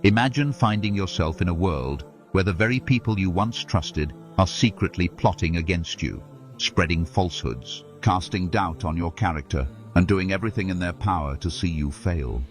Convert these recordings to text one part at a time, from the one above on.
Imagine finding yourself in a world where the very people you once trusted are secretly plotting against you, spreading falsehoods, casting doubt on your character, and doing everything in their power to see you fail.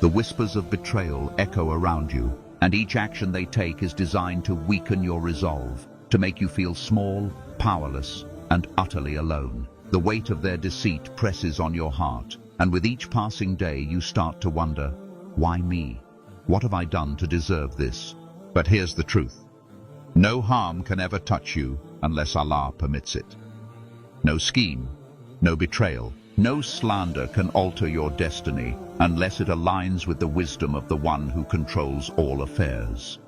The whispers of betrayal echo around you, and each action they take is designed to weaken your resolve, to make you feel small, powerless, and utterly alone. The weight of their deceit presses on your heart, and with each passing day you start to wonder, why me? What have I done to deserve this? But here's the truth. No harm can ever touch you unless Allah permits it. No scheme, no betrayal, no slander can alter your destiny unless it aligns with the wisdom of the one who controls all affairs.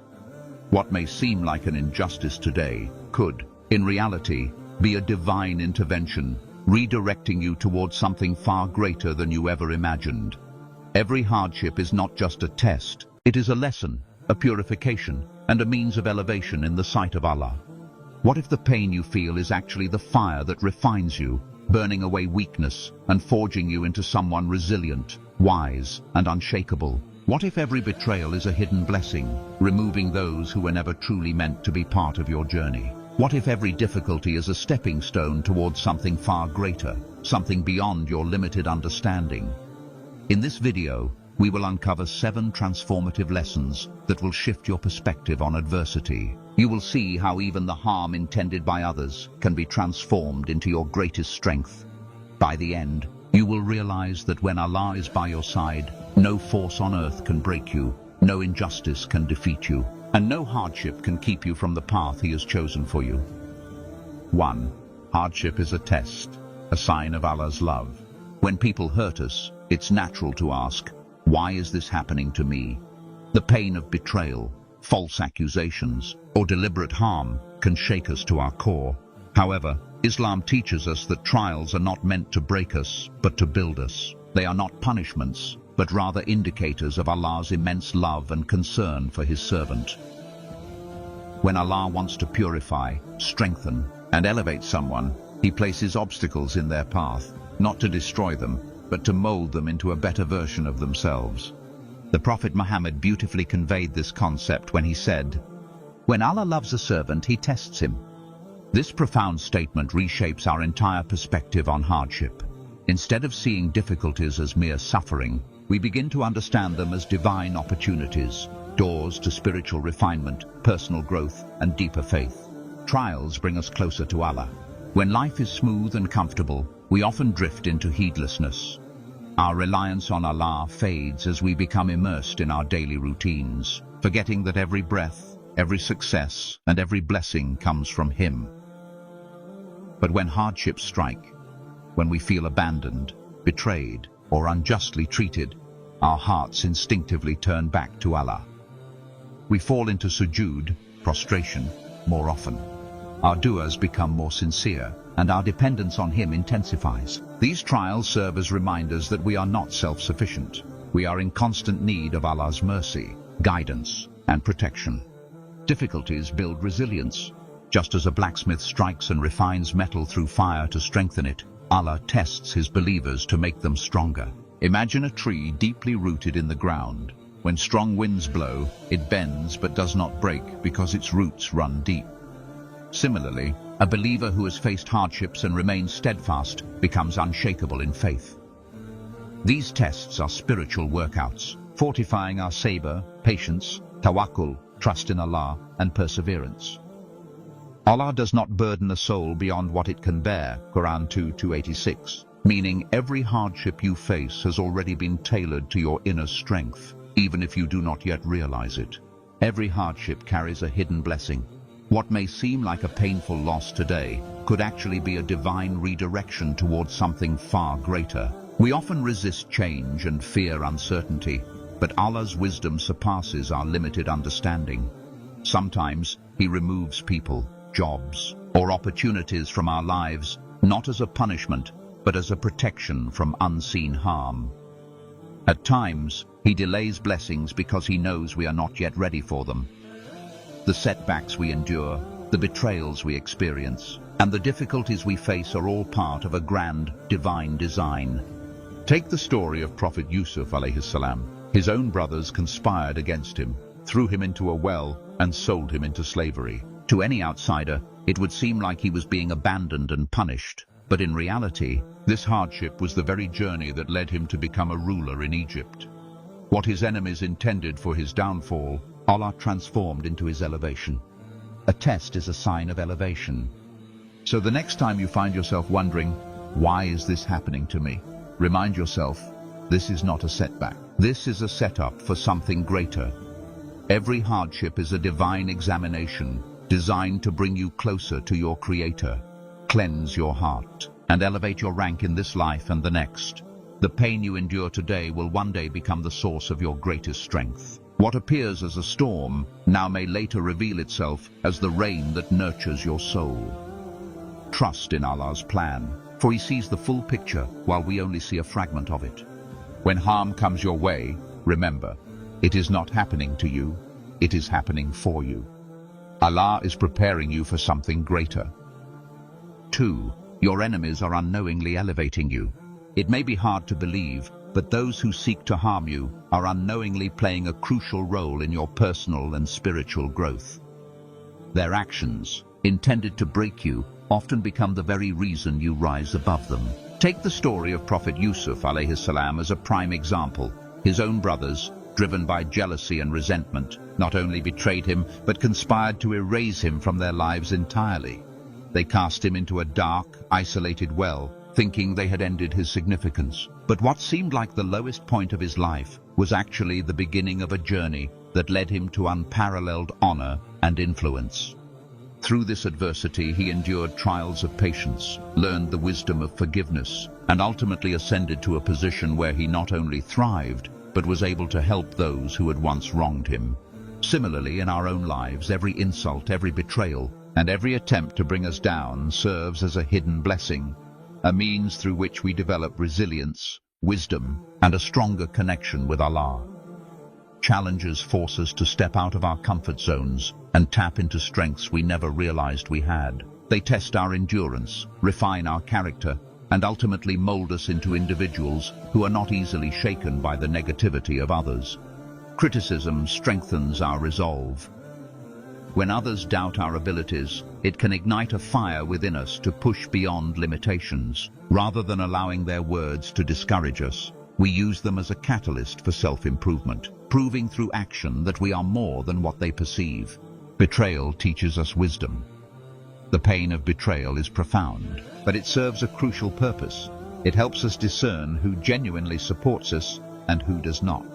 What may seem like an injustice today could, in reality, be a divine intervention, redirecting you towards something far greater than you ever imagined. Every hardship is not just a test, it is a lesson, a purification, and a means of elevation in the sight of Allah. What if the pain you feel is actually the fire that refines you, burning away weakness and forging you into someone resilient, wise, and unshakable? What if every betrayal is a hidden blessing, removing those who were never truly meant to be part of your journey? What if every difficulty is a stepping stone towards something far greater, something beyond your limited understanding? In this video, we will uncover 7 transformative lessons that will shift your perspective on adversity. You will see how even the harm intended by others can be transformed into your greatest strength. By the end, you will realize that when Allah is by your side, no force on earth can break you, no injustice can defeat you, and no hardship can keep you from the path He has chosen for you. 1. Hardship is a test, a sign of Allah's love. When people hurt us, it's natural to ask, why is this happening to me? The pain of betrayal, false accusations, or deliberate harm can shake us to our core. However, Islam teaches us that trials are not meant to break us, but to build us. They are not punishments, but rather indicators of Allah's immense love and concern for His servant. When Allah wants to purify, strengthen, and elevate someone, He places obstacles in their path, not to destroy them, but to mold them into a better version of themselves. The Prophet Muhammad beautifully conveyed this concept when he said, "When Allah loves a servant, He tests him." This profound statement reshapes our entire perspective on hardship. Instead of seeing difficulties as mere suffering, we begin to understand them as divine opportunities, doors to spiritual refinement, personal growth, and deeper faith. Trials bring us closer to Allah. When life is smooth and comfortable, we often drift into heedlessness. Our reliance on Allah fades as we become immersed in our daily routines, forgetting that every breath, every success, and every blessing comes from Him. But when hardships strike, when we feel abandoned, betrayed, or unjustly treated, our hearts instinctively turn back to Allah. We fall into sujood, prostration, more often. Our du'as become more sincere, and our dependence on Him intensifies. These trials serve as reminders that we are not self-sufficient. We are in constant need of Allah's mercy, guidance, and protection. Difficulties build resilience. Just as a blacksmith strikes and refines metal through fire to strengthen it, Allah tests His believers to make them stronger. Imagine a tree deeply rooted in the ground. When strong winds blow, it bends but does not break because its roots run deep. Similarly, a believer who has faced hardships and remains steadfast becomes unshakable in faith. These tests are spiritual workouts, fortifying our sabr, patience, tawakkul, trust in Allah, and perseverance. Allah does not burden a soul beyond what it can bear, Quran 2:286, meaning every hardship you face has already been tailored to your inner strength, even if you do not yet realize it. Every hardship carries a hidden blessing. What may seem like a painful loss today could actually be a divine redirection towards something far greater. We often resist change and fear uncertainty, but Allah's wisdom surpasses our limited understanding. Sometimes He removes people, jobs, or opportunities from our lives, not as a punishment, but as a protection from unseen harm. At times, He delays blessings because He knows we are not yet ready for them. The setbacks we endure, the betrayals we experience, and the difficulties we face are all part of a grand, divine design. Take the story of Prophet Yusuf alayhi salam. His own brothers conspired against him, threw him into a well, and sold him into slavery. To any outsider, it would seem like he was being abandoned and punished. But in reality, this hardship was the very journey that led him to become a ruler in Egypt. What his enemies intended for his downfall, Allah transformed into his elevation. A test is a sign of elevation. So the next time you find yourself wondering, why is this happening to me? Remind yourself, this is not a setback. This is a setup for something greater. Every hardship is a divine examination designed to bring you closer to your Creator, cleanse your heart, and elevate your rank in this life and the next. The pain you endure today will one day become the source of your greatest strength. What appears as a storm now may later reveal itself as the rain that nurtures your soul. Trust in Allah's plan, for He sees the full picture while we only see a fragment of it. When harm comes your way, remember, it is not happening to you, it is happening for you. Allah is preparing you for something greater. 2. Your enemies are unknowingly elevating you. It may be hard to believe, but those who seek to harm you are unknowingly playing a crucial role in your personal and spiritual growth. Their actions, intended to break you, often become the very reason you rise above them. Take the story of Prophet Yusuf alayhi salam as a prime example. His own brothers, driven by jealousy and resentment, not only betrayed him, but conspired to erase him from their lives entirely. They cast him into a dark, isolated well, thinking they had ended his significance. But what seemed like the lowest point of his life was actually the beginning of a journey that led him to unparalleled honor and influence. Through this adversity, he endured trials of patience, learned the wisdom of forgiveness, and ultimately ascended to a position where he not only thrived, but was able to help those who had once wronged him. Similarly, in our own lives, every insult, every betrayal, and every attempt to bring us down serves as a hidden blessing, a means through which we develop resilience, wisdom, and a stronger connection with Allah. Challenges force us to step out of our comfort zones and tap into strengths we never realized we had. They test our endurance, refine our character, and ultimately mold us into individuals who are not easily shaken by the negativity of others. Criticism strengthens our resolve. When others doubt our abilities, it can ignite a fire within us to push beyond limitations. Rather than allowing their words to discourage us, we use them as a catalyst for self-improvement, proving through action that we are more than what they perceive. Betrayal teaches us wisdom. The pain of betrayal is profound, but it serves a crucial purpose. It helps us discern who genuinely supports us and who does not.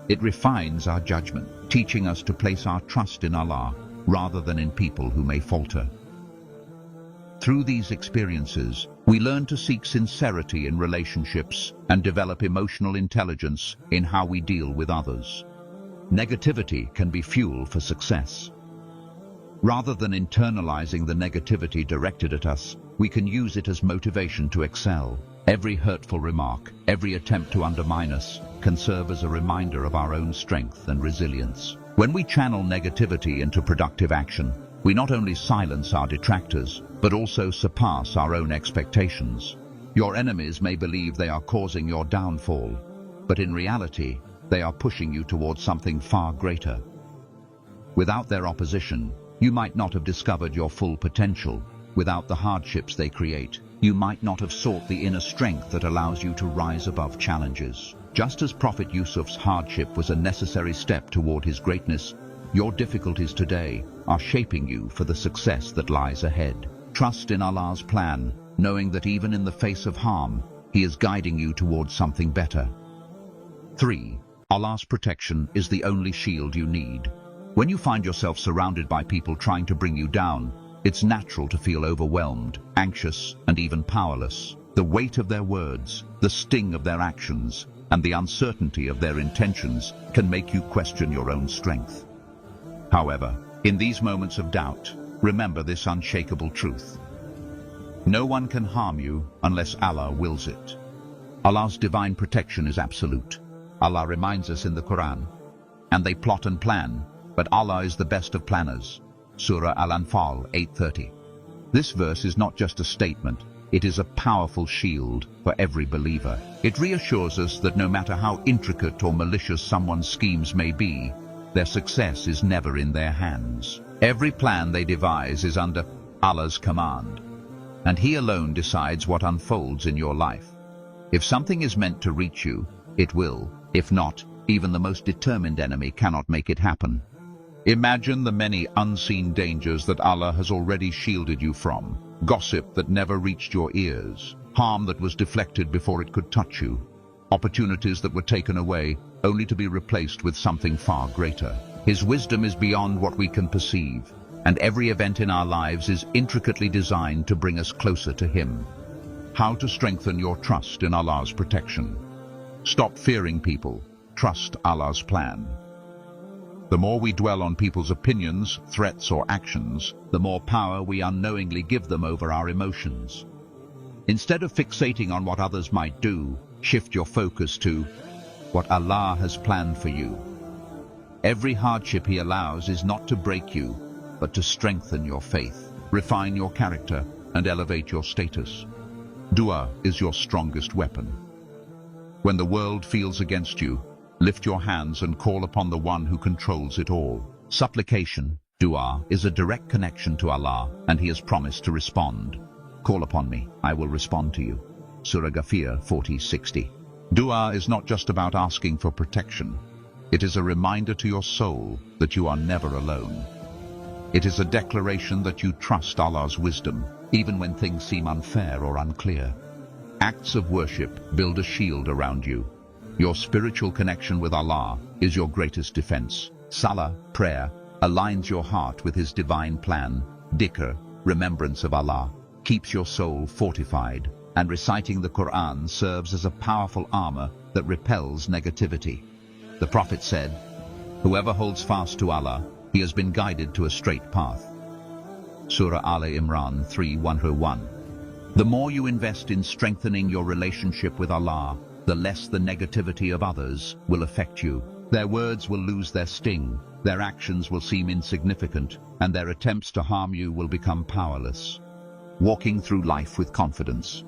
It refines our judgment, teaching us to place our trust in Allah rather than in people who may falter. Through these experiences, we learn to seek sincerity in relationships and develop emotional intelligence in how we deal with others. Negativity can be fuel for success. Rather than internalizing the negativity directed at us, we can use it as motivation to excel. Every hurtful remark, every attempt to undermine us, can serve as a reminder of our own strength and resilience. When we channel negativity into productive action, we not only silence our detractors, but also surpass our own expectations. Your enemies may believe they are causing your downfall, but in reality, they are pushing you towards something far greater. Without their opposition, you might not have discovered your full potential. Without the hardships they create, you might not have sought the inner strength that allows you to rise above challenges. Just as Prophet Yusuf's hardship was a necessary step toward his greatness, your difficulties today are shaping you for the success that lies ahead. Trust in Allah's plan, knowing that even in the face of harm, He is guiding you towards something better. 3. Allah's protection is the only shield you need. When you find yourself surrounded by people trying to bring you down, it's natural to feel overwhelmed, anxious, and even powerless. The weight of their words, the sting of their actions, and the uncertainty of their intentions can make you question your own strength. However, in these moments of doubt, remember this unshakable truth. No one can harm you unless Allah wills it. Allah's divine protection is absolute. Allah reminds us in the Quran, "And they plot and plan, but Allah is the best of planners." Surah Al-Anfal 8:30. This verse is not just a statement, it is a powerful shield for every believer. It reassures us that no matter how intricate or malicious someone's schemes may be, their success is never in their hands. Every plan they devise is under Allah's command, and He alone decides what unfolds in your life. If something is meant to reach you, it will. If not, even the most determined enemy cannot make it happen. Imagine the many unseen dangers that Allah has already shielded you from. Gossip that never reached your ears, harm that was deflected before it could touch you, opportunities that were taken away only to be replaced with something far greater. His wisdom is beyond what we can perceive, and every event in our lives is intricately designed to bring us closer to Him. How to strengthen your trust in Allah's protection. Stop fearing people. Trust Allah's plan. The more we dwell on people's opinions, threats, or actions, the more power we unknowingly give them over our emotions. Instead of fixating on what others might do, shift your focus to what Allah has planned for you. Every hardship He allows is not to break you, but to strengthen your faith, refine your character, and elevate your status. Dua is your strongest weapon. When the world feels against you, lift your hands and call upon the one who controls it all. Supplication, dua, is a direct connection to Allah, and He has promised to respond. Call upon me, I will respond to you. Surah Ghafir 40:60. Dua is not just about asking for protection. It is a reminder to your soul that you are never alone. It is a declaration that you trust Allah's wisdom, even when things seem unfair or unclear. Acts of worship build a shield around you. Your spiritual connection with Allah is your greatest defense. Salah, prayer, aligns your heart with His divine plan. Dhikr, remembrance of Allah, keeps your soul fortified. And reciting the Quran serves as a powerful armor that repels negativity. The Prophet said, "Whoever holds fast to Allah, he has been guided to a straight path." Surah Al-Imran 3:101. The more you invest in strengthening your relationship with Allah, the less the negativity of others will affect you. Their words will lose their sting, their actions will seem insignificant, and their attempts to harm you will become powerless. Walking through life with confidence.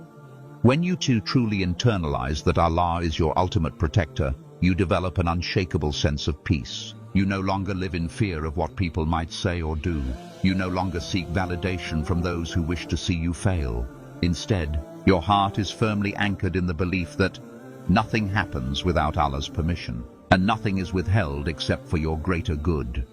When you too truly internalize that Allah is your ultimate protector, you develop an unshakable sense of peace. You no longer live in fear of what people might say or do. You no longer seek validation from those who wish to see you fail. Instead, your heart is firmly anchored in the belief that nothing happens without Allah's permission, and nothing is withheld except for your greater good.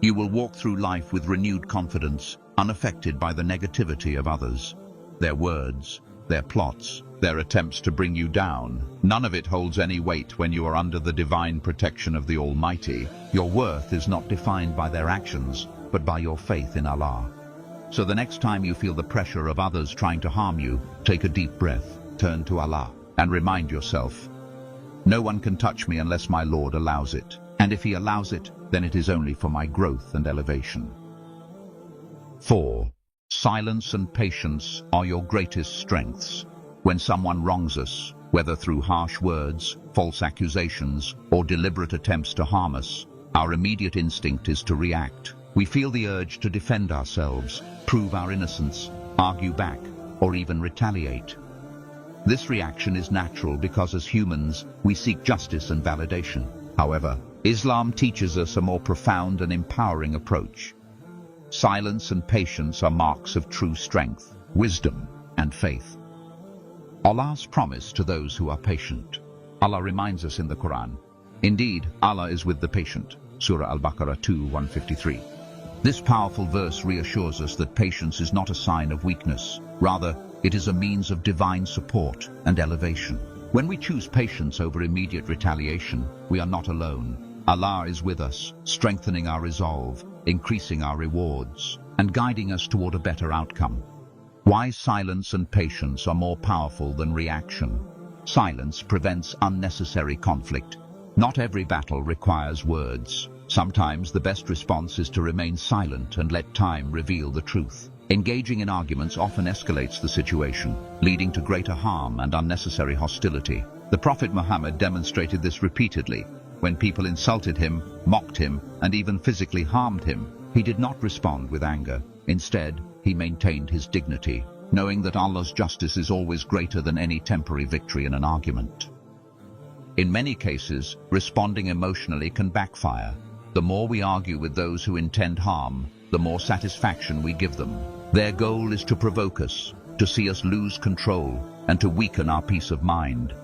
You will walk through life with renewed confidence, unaffected by the negativity of others, their words, their plots, their attempts to bring you down. None of it holds any weight when you are under the divine protection of the Almighty. Your worth is not defined by their actions, but by your faith in Allah. So the next time you feel the pressure of others trying to harm you, take a deep breath, turn to Allah, and remind yourself, no one can touch me unless my Lord allows it. And if He allows it, then it is only for my growth and elevation. 4. Silence and patience are your greatest strengths. When someone wrongs us, whether through harsh words, false accusations, or deliberate attempts to harm us, our immediate instinct is to react. We feel the urge to defend ourselves, prove our innocence, argue back, or even retaliate. This reaction is natural because as humans, we seek justice and validation. However, Islam teaches us a more profound and empowering approach. Silence and patience are marks of true strength, wisdom, and faith. Allah's promise to those who are patient. Allah reminds us in the Quran, "Indeed, Allah is with the patient." Surah Al-Baqarah 2:153. This powerful verse reassures us that patience is not a sign of weakness. Rather, it is a means of divine support and elevation. When we choose patience over immediate retaliation, we are not alone. Allah is with us, strengthening our resolve, increasing our rewards, and guiding us toward a better outcome. Why silence and patience are more powerful than reaction. Silence prevents unnecessary conflict. Not every battle requires words. Sometimes the best response is to remain silent and let time reveal the truth. Engaging in arguments often escalates the situation, leading to greater harm and unnecessary hostility. The Prophet Muhammad demonstrated this repeatedly. When people insulted him, mocked him, and even physically harmed him, he did not respond with anger. Instead, he maintained his dignity, knowing that Allah's justice is always greater than any temporary victory in an argument. In many cases, responding emotionally can backfire. The more we argue with those who intend harm, the more satisfaction we give them. Their goal is to provoke us, to see us lose control, and to weaken our peace of mind.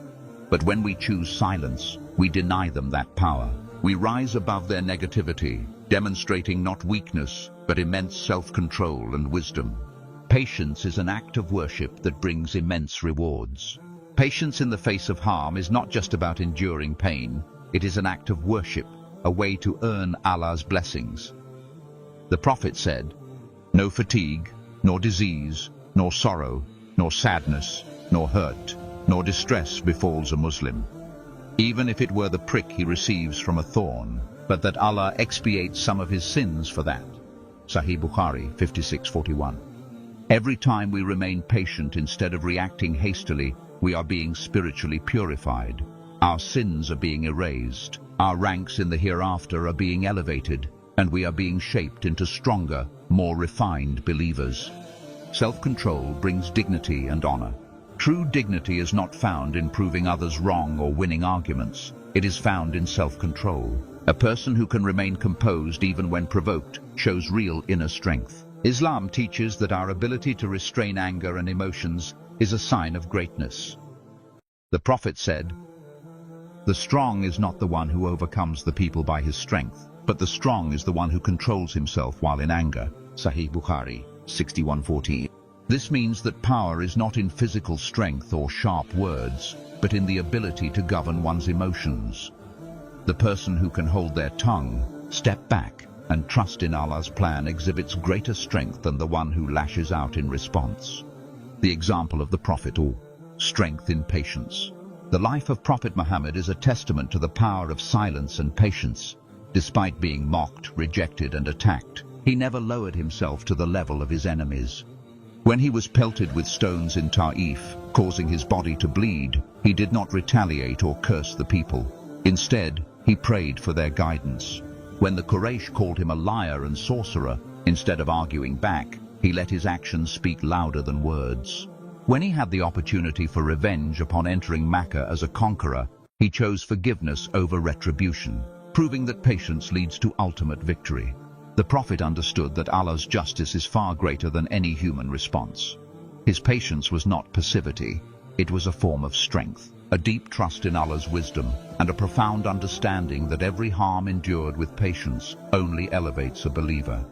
But when we choose silence, we deny them that power. We rise above their negativity, demonstrating not weakness, but immense self-control and wisdom. Patience is an act of worship that brings immense rewards. Patience in the face of harm is not just about enduring pain, it is an act of worship, a way to earn Allah's blessings. The Prophet said, "No fatigue, nor disease, nor sorrow, nor sadness, nor hurt, nor distress befalls a Muslim, even if it were the prick he receives from a thorn, but that Allah expiates some of his sins for that." Sahih Bukhari 56:41. Every time we remain patient instead of reacting hastily, we are being spiritually purified. Our sins are being erased, our ranks in the hereafter are being elevated, and we are being shaped into stronger, more refined believers. Self-control brings dignity and honor. True dignity is not found in proving others wrong or winning arguments. It is found in self-control. A person who can remain composed even when provoked shows real inner strength. Islam teaches that our ability to restrain anger and emotions is a sign of greatness. The Prophet said, "The strong is not the one who overcomes the people by his strength, but the strong is the one who controls himself while in anger." Sahih Bukhari 61:14. This means that power is not in physical strength or sharp words, but in the ability to govern one's emotions. The person who can hold their tongue, step back, and trust in Allah's plan exhibits greater strength than the one who lashes out in response. The example of the Prophet, or strength in patience. The life of Prophet Muhammad is a testament to the power of silence and patience. Despite being mocked, rejected, and attacked, he never lowered himself to the level of his enemies. When he was pelted with stones in Ta'if, causing his body to bleed, he did not retaliate or curse the people. Instead, he prayed for their guidance. When the Quraysh called him a liar and sorcerer, instead of arguing back, he let his actions speak louder than words. When he had the opportunity for revenge upon entering Mecca as a conqueror, he chose forgiveness over retribution, proving that patience leads to ultimate victory. The Prophet understood that Allah's justice is far greater than any human response. His patience was not passivity, it was a form of strength, a deep trust in Allah's wisdom, and a profound understanding that every harm endured with patience only elevates a believer.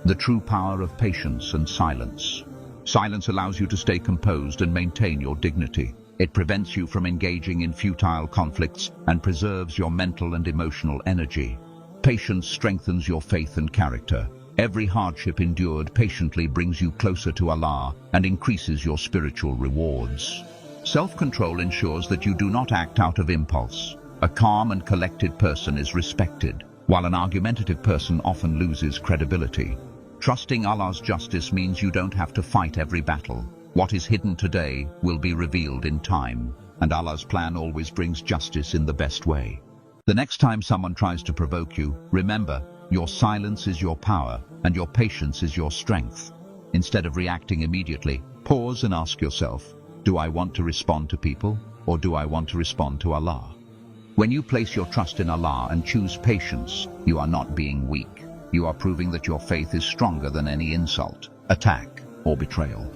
The true power of patience and silence. Silence allows you to stay composed and maintain your dignity. It prevents you from engaging in futile conflicts and preserves your mental and emotional energy. Patience strengthens your faith and character. Every hardship endured patiently brings you closer to Allah and increases your spiritual rewards. Self-control ensures that you do not act out of impulse. A calm and collected person is respected, while an argumentative person often loses credibility. Trusting Allah's justice means you don't have to fight every battle. What is hidden today will be revealed in time, and Allah's plan always brings justice in the best way. The next time someone tries to provoke you, remember, your silence is your power, and your patience is your strength. Instead of reacting immediately, pause and ask yourself, do I want to respond to people, or do I want to respond to Allah? When you place your trust in Allah and choose patience, you are not being weak. You are proving that your faith is stronger than any insult, attack, or betrayal.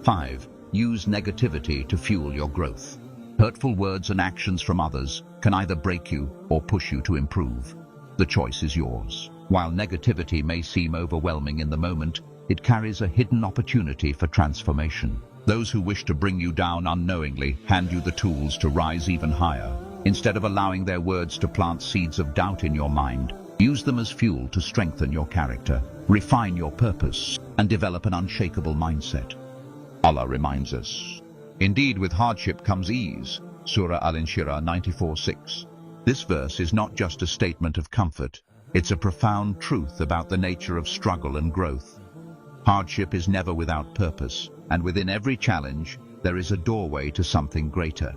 5. Use negativity to fuel your growth. Hurtful words and actions from others can either break you or push you to improve. The choice is yours. While negativity may seem overwhelming in the moment, it carries a hidden opportunity for transformation. Those who wish to bring you down unknowingly hand you the tools to rise even higher. Instead of allowing their words to plant seeds of doubt in your mind, use them as fuel to strengthen your character, refine your purpose, and develop an unshakable mindset. Allah reminds us, "Indeed, with hardship comes ease." Surah Al-Inshirah 94:6. This verse is not just a statement of comfort, it's a profound truth about the nature of struggle and growth. Hardship is never without purpose, and within every challenge, there is a doorway to something greater.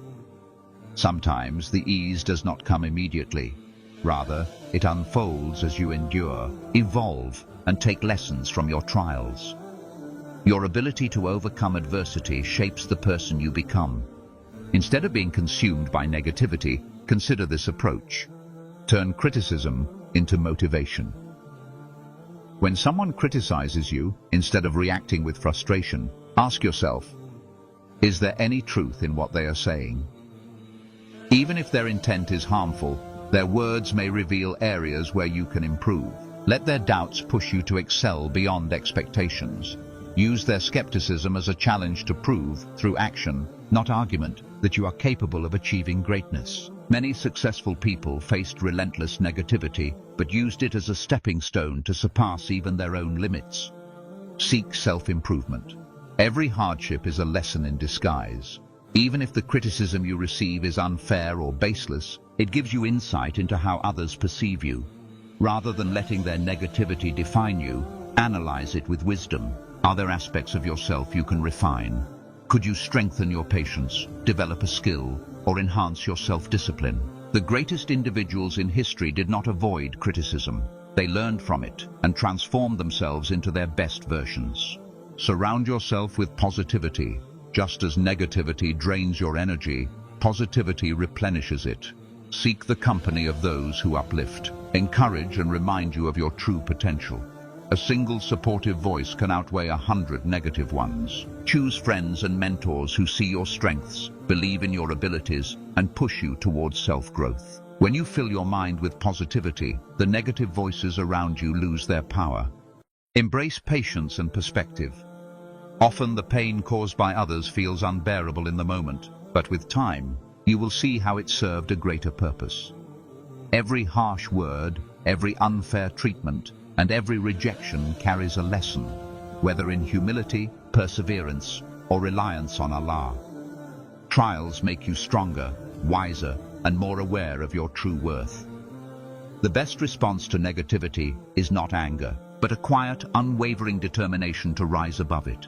Sometimes the ease does not come immediately. Rather, it unfolds as you endure, evolve, and take lessons from your trials. Your ability to overcome adversity shapes the person you become. Instead of being consumed by negativity, consider this approach. Turn criticism into motivation. When someone criticizes you, instead of reacting with frustration, ask yourself, is there any truth in what they are saying? Even if their intent is harmful, their words may reveal areas where you can improve. Let their doubts push you to excel beyond expectations. Use their skepticism as a challenge to prove, through action, not argument, that you are capable of achieving greatness. Many successful people faced relentless negativity, but used it as a stepping stone to surpass even their own limits. Seek self-improvement. Every hardship is a lesson in disguise. Even if the criticism you receive is unfair or baseless, it gives you insight into how others perceive you. Rather than letting their negativity define you, analyze it with wisdom. Are there aspects of yourself you can refine? Could you strengthen your patience, develop a skill, or enhance your self-discipline? The greatest individuals in history did not avoid criticism. They learned from it and transformed themselves into their best versions. Surround yourself with positivity. Just as negativity drains your energy, positivity replenishes it. Seek the company of those who uplift, encourage and remind you of your true potential. A single supportive voice can outweigh 100 negative ones. Choose friends and mentors who see your strengths, believe in your abilities, and push you towards self-growth. When you fill your mind with positivity, the negative voices around you lose their power. Embrace patience and perspective. Often the pain caused by others feels unbearable in the moment, but with time, you will see how it served a greater purpose. Every harsh word, every unfair treatment, and every rejection carries a lesson, whether in humility, perseverance, or reliance on Allah. Trials make you stronger, wiser, and more aware of your true worth. The best response to negativity is not anger, but a quiet, unwavering determination to rise above it.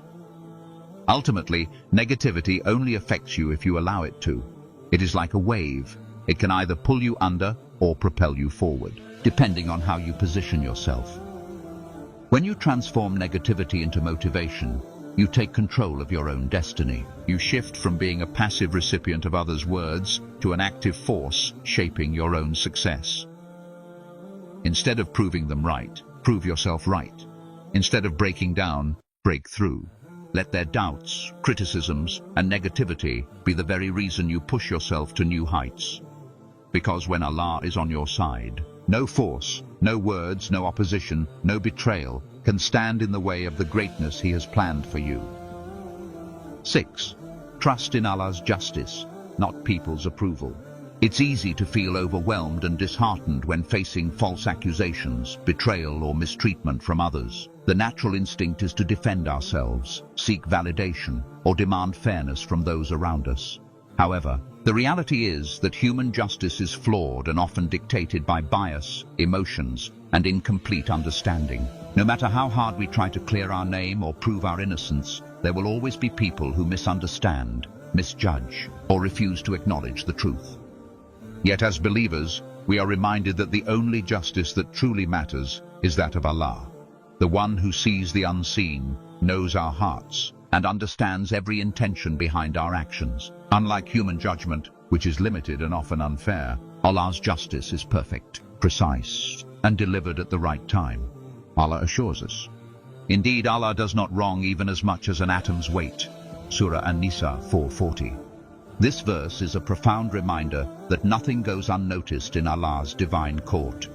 Ultimately, negativity only affects you if you allow it to. It is like a wave. It can either pull you under or propel you forward, depending on how you position yourself. When you transform negativity into motivation, you take control of your own destiny. You shift from being a passive recipient of others' words to an active force shaping your own success. Instead of proving them right, prove yourself right. Instead of breaking down, break through. Let their doubts, criticisms, and negativity be the very reason you push yourself to new heights. Because when Allah is on your side, no force, no words, no opposition, no betrayal can stand in the way of the greatness He has planned for you. 6. Trust in Allah's justice, not people's approval. It's easy to feel overwhelmed and disheartened when facing false accusations, betrayal, or mistreatment from others. The natural instinct is to defend ourselves, seek validation, or demand fairness from those around us. However, the reality is that human justice is flawed and often dictated by bias, emotions, and incomplete understanding. No matter how hard we try to clear our name or prove our innocence, there will always be people who misunderstand, misjudge, or refuse to acknowledge the truth. Yet as believers, we are reminded that the only justice that truly matters is that of Allah. The one who sees the unseen, knows our hearts, and understands every intention behind our actions. Unlike human judgment, which is limited and often unfair, Allah's justice is perfect, precise, and delivered at the right time. Allah assures us. Indeed, Allah does not wrong even as much as an atom's weight. Surah An-Nisa 4:40. This verse is a profound reminder that nothing goes unnoticed in Allah's divine court.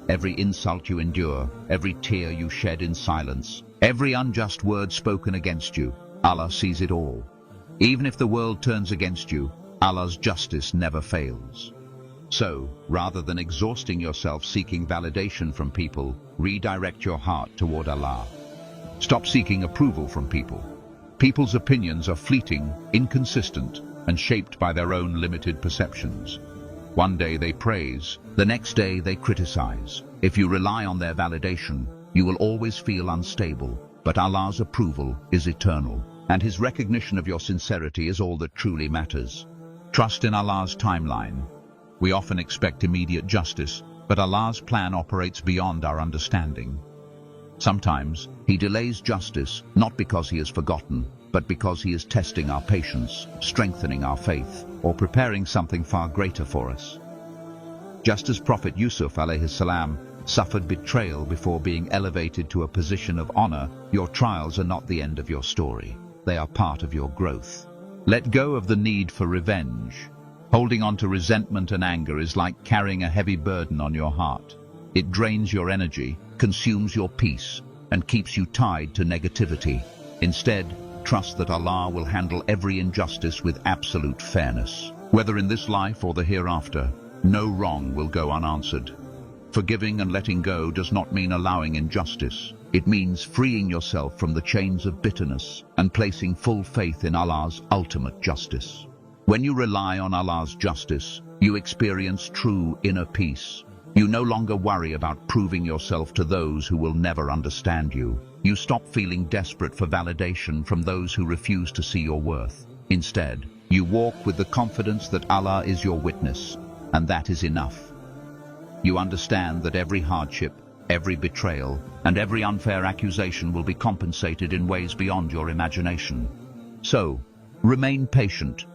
Every insult you endure, every tear you shed in silence, every unjust word spoken against you, Allah sees it all. Even if the world turns against you, Allah's justice never fails. So, rather than exhausting yourself seeking validation from people, redirect your heart toward Allah. Stop seeking approval from people. People's opinions are fleeting, inconsistent, and shaped by their own limited perceptions. One day they praise, the next day they criticize. If you rely on their validation, you will always feel unstable, but Allah's approval is eternal, and His recognition of your sincerity is all that truly matters. Trust in Allah's timeline. We often expect immediate justice, but Allah's plan operates beyond our understanding. Sometimes, He delays justice, not because He has forgotten, but because He is testing our patience, strengthening our faith, or preparing something far greater for us. Just as Prophet Yusuf alayhi salam suffered betrayal before being elevated to a position of honor, your trials are not the end of your story. They are part of your growth. Let go of the need for revenge. Holding on to resentment and anger is like carrying a heavy burden on your heart. It drains your energy, consumes your peace, and keeps you tied to negativity. Instead, trust that Allah will handle every injustice with absolute fairness. Whether in this life or the hereafter, no wrong will go unanswered. Forgiving and letting go does not mean allowing injustice. It means freeing yourself from the chains of bitterness and placing full faith in Allah's ultimate justice. When you rely on Allah's justice, you experience true inner peace. You no longer worry about proving yourself to those who will never understand you. You stop feeling desperate for validation from those who refuse to see your worth. Instead, you walk with the confidence that Allah is your witness, and that is enough. You understand that every hardship, every betrayal, and every unfair accusation will be compensated in ways beyond your imagination. So, remain patient.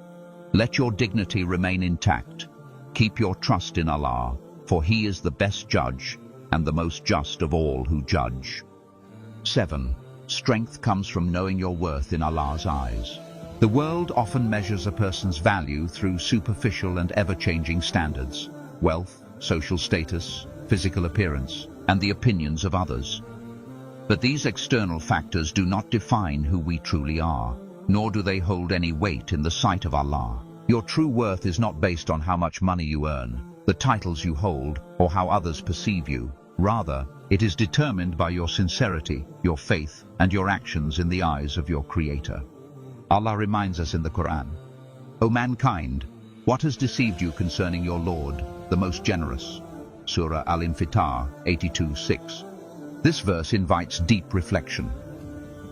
Let your dignity remain intact. Keep your trust in Allah, for He is the best judge and the most just of all who judge. 7. Strength comes from knowing your worth in Allah's eyes. The world often measures a person's value through superficial and ever-changing standards: wealth, social status, physical appearance, and the opinions of others. But these external factors do not define who we truly are, nor do they hold any weight in the sight of Allah. Your true worth is not based on how much money you earn, the titles you hold, or how others perceive you. Rather, it is determined by your sincerity, your faith, and your actions in the eyes of your Creator. Allah reminds us in the Quran, "O mankind, what has deceived you concerning your Lord, the most generous?" Surah Al-Infitar 82:6. This verse invites deep reflection.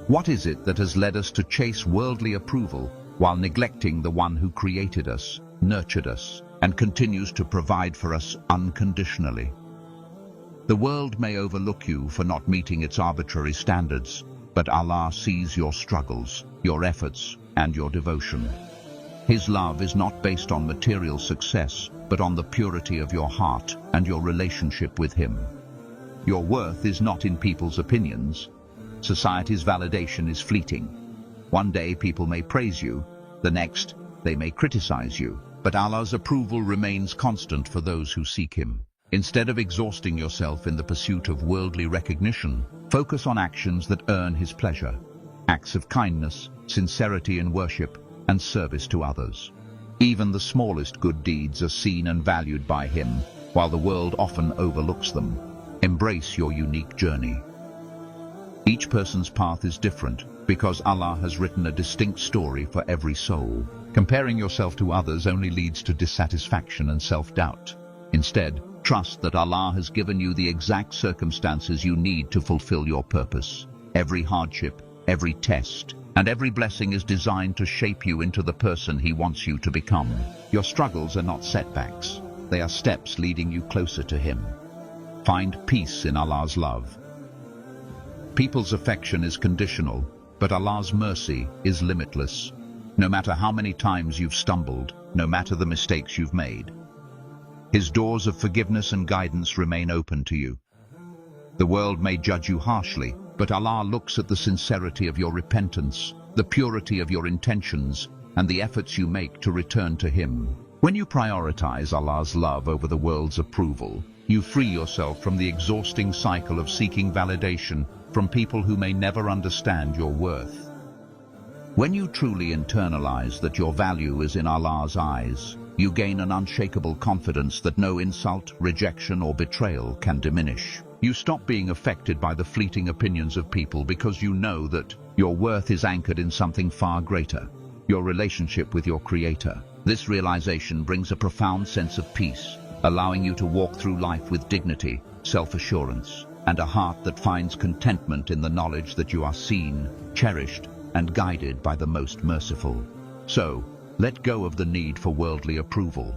What is it that has led us to chase worldly approval while neglecting the one who created us, nurtured us, and continues to provide for us unconditionally? The world may overlook you for not meeting its arbitrary standards, but Allah sees your struggles, your efforts, and your devotion. His love is not based on material success, but on the purity of your heart and your relationship with Him. Your worth is not in people's opinions. Society's validation is fleeting. One day people may praise you, the next they may criticize you, but Allah's approval remains constant for those who seek Him. Instead of exhausting yourself in the pursuit of worldly recognition, focus on actions that earn His pleasure. Acts of kindness, sincerity in worship, and service to others. Even the smallest good deeds are seen and valued by Him, while the world often overlooks them. Embrace your unique journey. Each person's path is different, because Allah has written a distinct story for every soul. Comparing yourself to others only leads to dissatisfaction and self-doubt. Instead, trust that Allah has given you the exact circumstances you need to fulfill your purpose. Every hardship, every test, and every blessing is designed to shape you into the person He wants you to become. Your struggles are not setbacks. They are steps leading you closer to Him. Find peace in Allah's love. People's affection is conditional, but Allah's mercy is limitless. No matter how many times you've stumbled, no matter the mistakes you've made, His doors of forgiveness and guidance remain open to you. The world may judge you harshly, but Allah looks at the sincerity of your repentance, the purity of your intentions, and the efforts you make to return to Him. When you prioritize Allah's love over the world's approval, you free yourself from the exhausting cycle of seeking validation from people who may never understand your worth. When you truly internalize that your value is in Allah's eyes, you gain an unshakable confidence that no insult, rejection, or betrayal can diminish. You stop being affected by the fleeting opinions of people because you know that your worth is anchored in something far greater, your relationship with your Creator. This realization brings a profound sense of peace, allowing you to walk through life with dignity, self-assurance, and a heart that finds contentment in the knowledge that you are seen, cherished, and guided by the most merciful. So, let go of the need for worldly approval.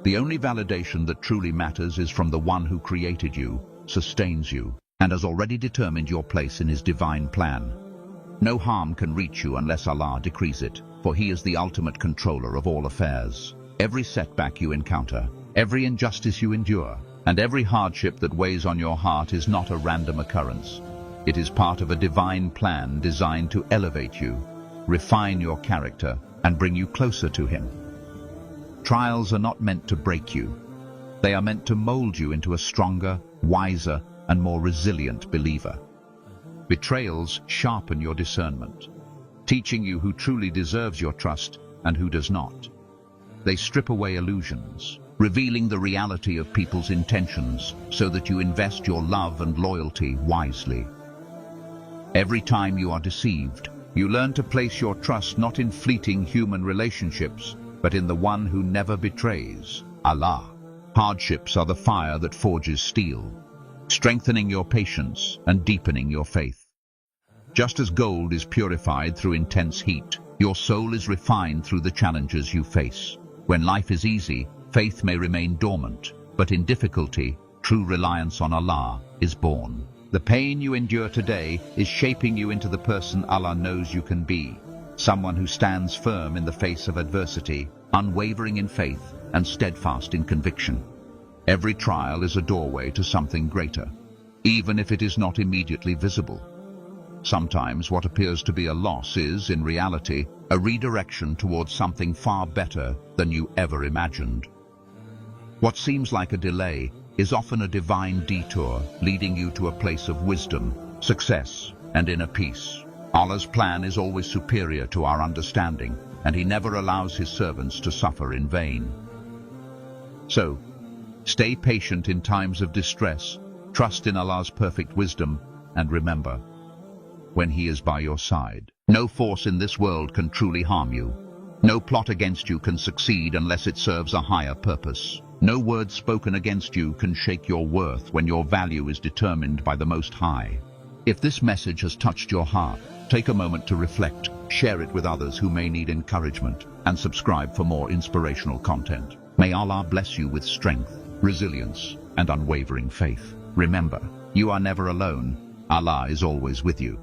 The only validation that truly matters is from the one who created you, sustains you, and has already determined your place in his divine plan. No harm can reach you unless Allah decrees it, for he is the ultimate controller of all affairs. Every setback you encounter, every injustice you endure, and every hardship that weighs on your heart is not a random occurrence. It is part of a divine plan designed to elevate you, refine your character, and bring you closer to him. Trials are not meant to break you. They are meant to mold you into a stronger, wiser, and more resilient believer. Betrayals sharpen your discernment, teaching you who truly deserves your trust and who does not. They strip away illusions, revealing the reality of people's intentions so that you invest your love and loyalty wisely. Every time you are deceived, you learn to place your trust not in fleeting human relationships, but in the one who never betrays, Allah. Hardships are the fire that forges steel, strengthening your patience and deepening your faith. Just as gold is purified through intense heat, your soul is refined through the challenges you face. When life is easy, faith may remain dormant, but in difficulty, true reliance on Allah is born. The pain you endure today is shaping you into the person Allah knows you can be, someone who stands firm in the face of adversity, unwavering in faith, and steadfast in conviction. Every trial is a doorway to something greater, even if it is not immediately visible. Sometimes what appears to be a loss is, in reality, a redirection towards something far better than you ever imagined. What seems like a delay is often a divine detour leading you to a place of wisdom, success, and inner peace. Allah's plan is always superior to our understanding, and he never allows his servants to suffer in vain. So, stay patient in times of distress, trust in Allah's perfect wisdom, and remember, when he is by your side, no force in this world can truly harm you. No plot against you can succeed unless it serves a higher purpose. No word spoken against you can shake your worth when your value is determined by the Most High. If this message has touched your heart, take a moment to reflect, share it with others who may need encouragement, and subscribe for more inspirational content. May Allah bless you with strength, resilience, and unwavering faith. Remember, you are never alone. Allah is always with you.